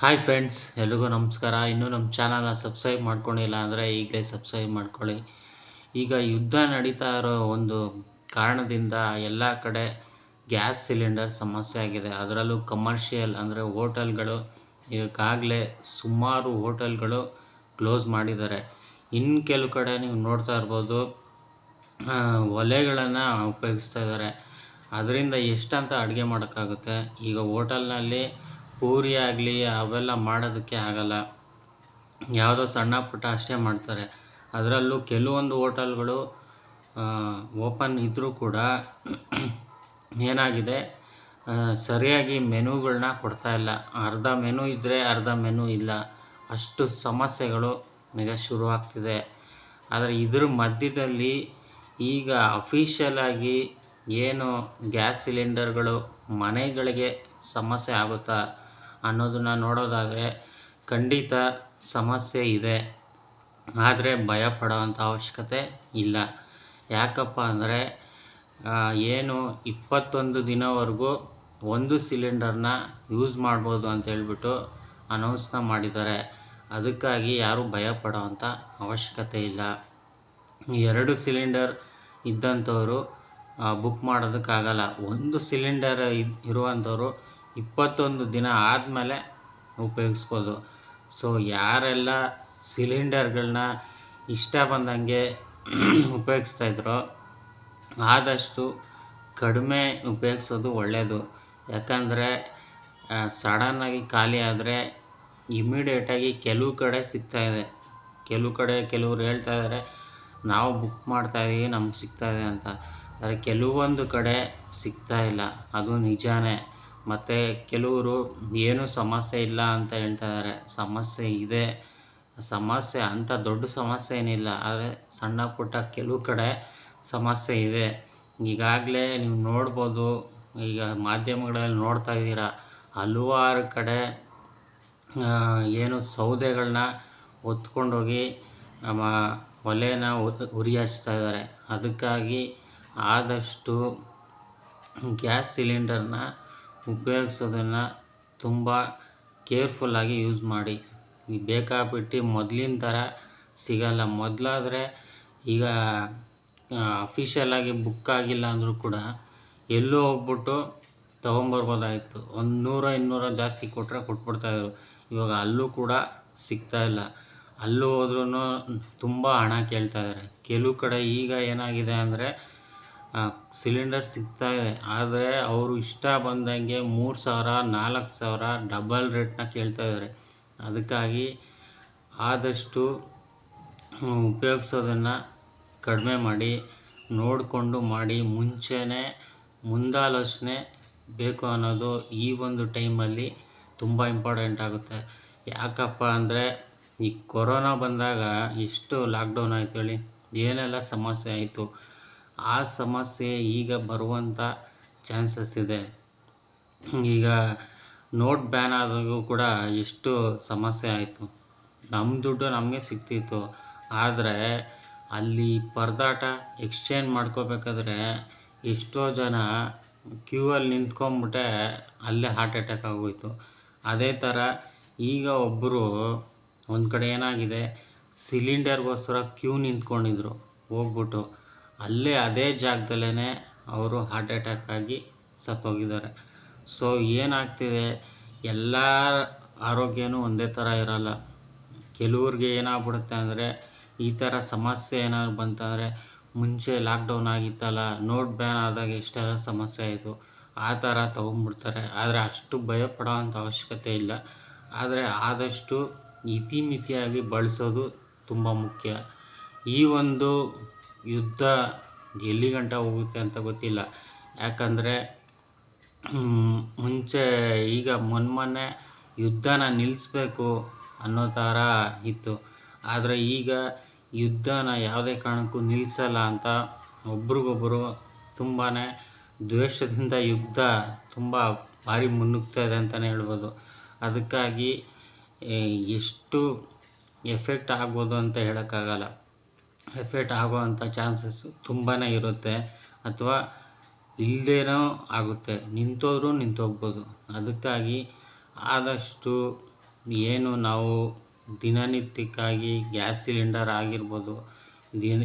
Hi friends, ಎಲ್ರಿಗೂ ನಮಸ್ಕಾರ. ಇನ್ನೂ ನಮ್ಮ ಚಾನಲ್ನ ಸಬ್ಸ್ಕ್ರೈಬ್ ಮಾಡ್ಕೊಂಡಿಲ್ಲ ಅಂದರೆ ಈಗಲೇ ಸಬ್ಸ್ಕ್ರೈಬ್ ಮಾಡ್ಕೊಳ್ಳಿ. ಈಗ ಯುದ್ಧ ನಡೀತಾ ಇರೋ ಒಂದು ಕಾರಣದಿಂದ ಎಲ್ಲ ಕಡೆ ಗ್ಯಾಸ್ ಸಿಲಿಂಡರ್ ಸಮಸ್ಯೆ ಆಗಿದೆ. ಅದರಲ್ಲೂ ಕಮರ್ಷಿಯಲ್ ಅಂದರೆ ಹೋಟೆಲ್ಗಳು ಈಗಾಗಲೇ ಸುಮಾರು ಹೋಟೆಲ್ಗಳು ಕ್ಲೋಸ್ ಮಾಡಿದ್ದಾರೆ. ಇನ್ನು ಕೆಲವು ಕಡೆ ನೀವು ನೋಡ್ತಾ ಇರ್ಬೋದು, ಒಲೆಗಳನ್ನು ಉಪಯೋಗಿಸ್ತಾ ಇದ್ದಾರೆ. ಅದರಿಂದ ಎಷ್ಟಂತ ಅಡುಗೆ ಮಾಡೋಕ್ಕಾಗುತ್ತೆ. ಈಗ ಹೋಟೆಲ್ನಲ್ಲಿ ಪೂರಿ ಆಗಲಿ ಅವೆಲ್ಲ ಮಾಡೋದಕ್ಕೆ ಆಗಲ್ಲ. ಯಾವುದೋ ಸಣ್ಣ ಪುಟ್ಟ ಅಷ್ಟೇ ಮಾಡ್ತಾರೆ. ಅದರಲ್ಲೂ ಕೆಲವೊಂದು ಹೋಟೆಲ್ಗಳು ಓಪನ್ ಇದ್ದರೂ ಕೂಡ ಏನಾಗಿದೆ, ಸರಿಯಾಗಿ ಮೆನುಗಳನ್ನ ಕೊಡ್ತಾಯಿಲ್ಲ. ಅರ್ಧ ಮೆನು ಇದ್ದರೆ ಅರ್ಧ ಮೆನು ಇಲ್ಲ. ಅಷ್ಟು ಸಮಸ್ಯೆಗಳು ಈಗ ಶುರುವಾಗ್ತಿದೆ. ಆದರೆ ಇದ್ರ ಮಧ್ಯದಲ್ಲಿ ಈಗ ಅಫಿಷಿಯಲಾಗಿ ಏನು ಗ್ಯಾಸ್ ಸಿಲಿಂಡರ್ಗಳು ಮನೆಗಳಿಗೆ ಸಮಸ್ಯೆ ಆಗುತ್ತಾ ಅನ್ನೋದನ್ನು ನೋಡೋದಾದರೆ ಖಂಡಿತ ಸಮಸ್ಯೆ ಇದೆ. ಆದರೆ ಭಯ ಪಡೋವಂಥ ಅವಶ್ಯಕತೆ ಇಲ್ಲ. ಯಾಕಪ್ಪ ಅಂದರೆ ಏನು 21 ದಿನವರೆಗೂ ಒಂದು ಸಿಲಿಂಡರ್ನ ಯೂಸ್ ಮಾಡ್ಬೋದು ಅಂತ ಹೇಳ್ಬಿಟ್ಟು ಅನೌನ್ಸ್ನ ಮಾಡಿದ್ದಾರೆ. ಅದಕ್ಕಾಗಿ ಯಾರೂ ಭಯ ಪಡೋವಂಥ ಅವಶ್ಯಕತೆ ಇಲ್ಲ. 2 ಸಿಲಿಂಡರ್ ಇದ್ದಂಥವರು ಬುಕ್ ಮಾಡೋದಕ್ಕಾಗಲ್ಲ. ಒಂದು ಸಿಲಿಂಡರ್ ಇರುವಂಥವ್ರು 21 ದಿನ ಆದಮೇಲೆ ಉಪಯೋಗಿಸ್ಬೋದು. ಸೊ ಯಾರೆಲ್ಲ ಸಿಲಿಂಡರ್ಗಳನ್ನ ಇಷ್ಟ ಬಂದಂಗೆ ಉಪಯೋಗಿಸ್ತಾಯಿದ್ರೋ ಆದಷ್ಟು ಕಡಿಮೆ ಉಪಯೋಗಿಸೋದು ಒಳ್ಳೆಯದು. ಯಾಕಂದರೆ ಸಡನ್ನಾಗಿ ಖಾಲಿ ಆದರೆ ಇಮ್ಮಿಡಿಯೇಟಾಗಿ ಕೆಲವು ಕಡೆ ಸಿಗ್ತಾಯಿದೆ. ಕೆಲವು ಕಡೆ ಕೆಲವ್ರು ಹೇಳ್ತಾ ಇದ್ದಾರೆ, ನಾವು ಬುಕ್ ಮಾಡ್ತಾಯಿದ್ದೀವಿ ನಮ್ಗೆ ಸಿಗ್ತಾಯಿದೆ ಅಂತ. ಆದರೆ ಕೆಲವೊಂದು ಕಡೆ ಸಿಗ್ತಾಯಿಲ್ಲ, ಅದು ನಿಜಾನೇ. ಮತ್ತು ಕೆಲವರು ಏನೂ ಸಮಸ್ಯೆ ಇಲ್ಲ ಅಂತ ಹೇಳ್ತಾ ಇದ್ದಾರೆ. ಸಮಸ್ಯೆ ಇದೆ. ಸಮಸ್ಯೆ ಅಂಥ ದೊಡ್ಡ ಸಮಸ್ಯೆ ಏನಿಲ್ಲ. ಆದರೆ ಸಣ್ಣ ಪುಟ್ಟ ಕೆಲವು ಕಡೆ ಸಮಸ್ಯೆ ಇದೆ. ಈಗಾಗಲೇ ನೀವು ನೋಡ್ಬೋದು, ಈಗ ಮಾಧ್ಯಮಗಳಲ್ಲಿ ನೋಡ್ತಾ ಇದ್ದೀರಾ, ಹಲವಾರು ಕಡೆ ಏನು ಸೌದೆಗಳನ್ನ ಹೊತ್ಕೊಂಡೋಗಿ ಒಲೆನ ಉರಿ ಹಚ್ತಾ ಇದ್ದಾರೆ. ಅದಕ್ಕಾಗಿ ಆದಷ್ಟು ಗ್ಯಾಸ್ ಸಿಲಿಂಡರ್ನ ಉಪಯೋಗಿಸೋದನ್ನು ತುಂಬ ಕೇರ್ಫುಲ್ಲಾಗಿ ಯೂಸ್ ಮಾಡಿ. ಈಗ ಬೇಕಾಬಿಟ್ಟು ಮೊದಲಿನ ಥರ ಸಿಗಲ್ಲ. ಮೊದಲಾದರೆ ಈಗ ಅಫಿಷಿಯಲಾಗಿ ಬುಕ್ ಆಗಿಲ್ಲ ಅಂದರೂ ಕೂಡ ಎಲ್ಲೋ ಹೋಗ್ಬಿಟ್ಟು ತೊಗೊಂಬರ್ಬೋದಾಯಿತು. ಒಂದು 100-200 ಜಾಸ್ತಿ ಕೊಟ್ಟರೆ ಕೊಟ್ಬಿಡ್ತಾಯಿದ್ರು. ಇವಾಗ ಅಲ್ಲೂ ಕೂಡ ಸಿಗ್ತಾಯಿಲ್ಲ. ಅಲ್ಲೂ ಹೋದ್ರೂ ತುಂಬ ಹಣ ಕೇಳ್ತಾಯಿದ್ದಾರೆ. ಕೆಲವು ಕಡೆ ಈಗ ಏನಾಗಿದೆ ಅಂದರೆ ಸಿಲಿಂಡರ್ ಸಿಗ್ತಾಯಿದೆ, ಆದರೆ ಅವರು ಇಷ್ಟ ಬಂದಂಗೆ 3,000-4,000 ಡಬಲ್ ರೇಟ್ನ ಕೇಳ್ತಾಯಿದ್ದಾರೆ. ಅದಕ್ಕಾಗಿ ಆದಷ್ಟು ಉಪಯೋಗಿಸೋದನ್ನು ಕಡಿಮೆ ಮಾಡಿ, ನೋಡಿಕೊಂಡು ಮಾಡಿ. ಮುಂಚೆನೇ ಮುಂದಾಲೋಚನೆ ಬೇಕು ಅನ್ನೋದು ಈ ಒಂದು ಟೈಮಲ್ಲಿ ತುಂಬ ಇಂಪಾರ್ಟೆಂಟ್ ಆಗುತ್ತೆ. ಯಾಕಪ್ಪ ಅಂದರೆ ಈ ಕೊರೋನಾ ಬಂದಾಗ ಎಷ್ಟು ಲಾಕ್ಡೌನ್ ಆಯಿತು ಹೇಳಿ, ಏನೆಲ್ಲ ಸಮಸ್ಯೆ ಆಯಿತು. ಆ ಸಮಸ್ಯೆ ಈಗ ಬರುವಂಥ ಚಾನ್ಸಸ್ ಇದೆ. ಈಗ ನೋಟ್ ಬ್ಯಾನ್ ಆದಾಗೂ ಕೂಡ ಎಷ್ಟು ಸಮಸ್ಯೆ ಆಯಿತು. ನಮ್ಮ ದುಡ್ಡು ನಮಗೆ ಸಿಗ್ತಿತ್ತು. ಆದರೆ ಅಲ್ಲಿ ಪರದಾಟ ಎಕ್ಸ್ಚೇಂಜ್ ಮಾಡ್ಕೋಬೇಕಾದ್ರೆ ಎಷ್ಟೋ ಜನ ಕ್ಯೂವಲ್ಲಿ ನಿಂತ್ಕೊಂಡ್ಬಿಟ್ಟೆ ಅಲ್ಲೇ ಹಾರ್ಟ್ ಅಟ್ಯಾಕ್ ಆಗೋಯಿತು. ಅದೇ ಥರ ಈಗ ಒಬ್ಬರು ಒಂದು ಕಡೆ ಏನಾಗಿದೆ, ಸಿಲಿಂಡರ್ಗೋಸ್ಕರ ಕ್ಯೂ ನಿಂತ್ಕೊಂಡಿದ್ರು. ಹೋಗ್ಬಿಟ್ಟು ಅಲ್ಲೇ ಅದೇ ಜಾಗದಲ್ಲೇ ಅವರು ಹಾರ್ಟ್ ಅಟ್ಯಾಕ್ ಆಗಿ ಸತ್ತೋಗಿದ್ದಾರೆ. ಸೊ ಏನಾಗ್ತಿದೆ, ಎಲ್ಲರ ಆರೋಗ್ಯನೂ ಒಂದೇ ಥರ ಇರೋಲ್ಲ. ಕೆಲವ್ರಿಗೆ ಏನಾಗ್ಬಿಡುತ್ತೆ ಅಂದರೆ, ಈ ಥರ ಸಮಸ್ಯೆ ಏನಾದ್ರು ಬಂತಂದರೆ, ಮುಂಚೆ ಲಾಕ್ಡೌನ್ ಆಗಿತ್ತಲ್ಲ, ನೋಟ್ ಬ್ಯಾನ್ ಆದಾಗ ಇಷ್ಟೆಲ್ಲ ಸಮಸ್ಯೆ ಆಯಿತು, ಆ ಥರ ತೊಗೊಂಡ್ಬಿಡ್ತಾರೆ. ಆದರೆ ಅಷ್ಟು ಭಯ ಪಡೋವಂಥ ಅವಶ್ಯಕತೆ ಇಲ್ಲ. ಆದರೆ ಆದಷ್ಟು ಇತಿಮಿತಿಯಾಗಿ ಬಳಸೋದು ತುಂಬ ಮುಖ್ಯ. ಈ ಒಂದು ಯುದ್ಧ ಎಲ್ಲಿ ಗಂಟ ಹೋಗುತ್ತೆ ಅಂತ ಗೊತ್ತಿಲ್ಲ. ಯಾಕಂದರೆ ಮುಂಚೆ ಈಗ ಮೊನ್ನೆ ಯುದ್ಧನ ನಿಲ್ಲಿಸ್ಬೇಕು ಅನ್ನೋ ಥರ ಇತ್ತು. ಆದರೆ ಈಗ ಯುದ್ಧನ ಯಾವುದೇ ಕಾರಣಕ್ಕೂ ನಿಲ್ಲಿಸಲ್ಲ ಅಂತ ಒಬ್ರಿಗೊಬ್ಬರು ತುಂಬಾ ದ್ವೇಷದಿಂದ ಯುದ್ಧ ತುಂಬ ಭಾರಿ ಮುನ್ನುಗ್ತಾ ಇದೆ ಅಂತಲೇ ಹೇಳ್ಬೋದು. ಅದಕ್ಕಾಗಿ ಎಷ್ಟು ಎಫೆಕ್ಟ್ ಆಗ್ಬೋದು ಅಂತ ಹೇಳೋಕ್ಕಾಗಲ್ಲ. ಎಫೆಕ್ಟ್ ಆಗೋವಂಥ ಚಾನ್ಸಸ್ಸು ತುಂಬಾ ಇರುತ್ತೆ, ಅಥವಾ ಇಲ್ಲದೇನೋ ಆಗುತ್ತೆ, ನಿಂತೋದ್ರೂ ನಿಂತೋಗ್ಬೋದು. ಅದಕ್ಕಾಗಿ ಆದಷ್ಟು ಏನು ನಾವು ದಿನನಿತ್ಯಕ್ಕಾಗಿ ಗ್ಯಾಸ್ ಸಿಲಿಂಡರ್ ಆಗಿರ್ಬೋದು,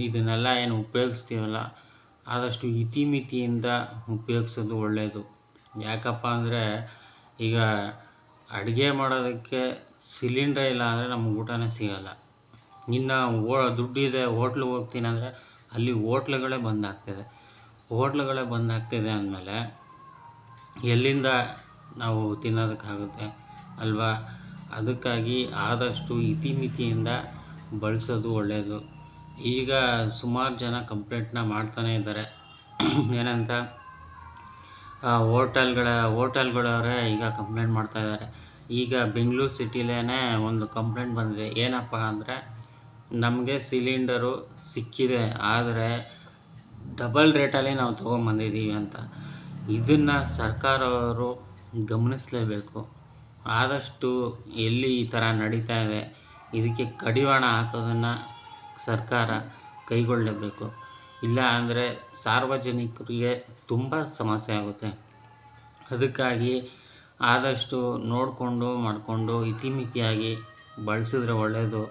ಇದನ್ನೆಲ್ಲ ಏನು ಉಪಯೋಗಿಸ್ತೀವಲ್ಲ, ಆದಷ್ಟು ಇತಿಮಿತಿಯಿಂದ ಉಪಯೋಗಿಸೋದು ಒಳ್ಳೆಯದು. ಯಾಕಪ್ಪ ಅಂದರೆ ಈಗ ಅಡುಗೆ ಮಾಡೋದಕ್ಕೆ ಸಿಲಿಂಡ್ರೇ ಇಲ್ಲ ಅಂದರೆ ನಮ್ಗೆ ಊಟನೇ ಸಿಗೋಲ್ಲ. ಇನ್ನು ದುಡ್ಡಿದೆ ಹೋಟ್ಲಿಗೆ ಹೋಗ್ತೀನಿ ಅಂದರೆ ಅಲ್ಲಿ ಹೋಟ್ಲುಗಳೇ ಬಂದಾಗ್ತಿದೆ. ಹೋಟ್ಲುಗಳೇ ಬಂದಾಗ್ತಿದೆ ಅಂದಮೇಲೆ ಎಲ್ಲಿಂದ ನಾವು ತಿನ್ನೋದಕ್ಕಾಗುತ್ತೆ ಅಲ್ವಾ? ಅದಕ್ಕಾಗಿ ಆದಷ್ಟು ಇತಿಮಿತಿಯಿಂದ ಬಳಸೋದು ಒಳ್ಳೆಯದು. ಈಗ ಸುಮಾರು ಜನ ಕಂಪ್ಲೇಂಟ್ನ ಮಾಡ್ತಾನೇ ಇದ್ದಾರೆ. ಏನಂತ ಹೋಟೆಲ್ಗಳವರೇ ಈಗ ಕಂಪ್ಲೇಂಟ್ ಮಾಡ್ತಾಯಿದ್ದಾರೆ. ಈಗ ಬೆಂಗಳೂರು ಸಿಟಿಲೇ ಒಂದು ಕಂಪ್ಲೇಂಟ್ ಬಂದಿದೆ. ಏನಪ್ಪ ಅಂದರೆ ನಮಗೆ ಸಿಲಿಂಡರು ಸಿಕ್ಕಿದೆ, ಆದರೆ ಡಬಲ್ ರೇಟಲ್ಲಿ ನಾವು ತೊಗೊಂಬಂದಿದ್ದೀವಿ ಅಂತ. ಇದನ್ನು ಸರ್ಕಾರವರು ಗಮನಿಸಲೇಬೇಕು. ಆದಷ್ಟು ಎಲ್ಲಿ ಈ ಥರ ನಡೀತಾ ಇದೆ ಇದಕ್ಕೆ ಕಡಿವಾಣ ಹಾಕೋದನ್ನು ಸರ್ಕಾರ ಕೈಗೊಳ್ಳಲೇಬೇಕು. ಇಲ್ಲ ಅಂದರೆ ಸಾರ್ವಜನಿಕರಿಗೆ ತುಂಬ ಸಮಸ್ಯೆ ಆಗುತ್ತೆ. ಅದಕ್ಕಾಗಿ ಆದಷ್ಟು ನೋಡಿಕೊಂಡು ಮಾಡಿಕೊಂಡು ಇತಿಮಿತಿಯಾಗಿ ಬಳಸಿದ್ರೆ ಒಳ್ಳೆಯದು.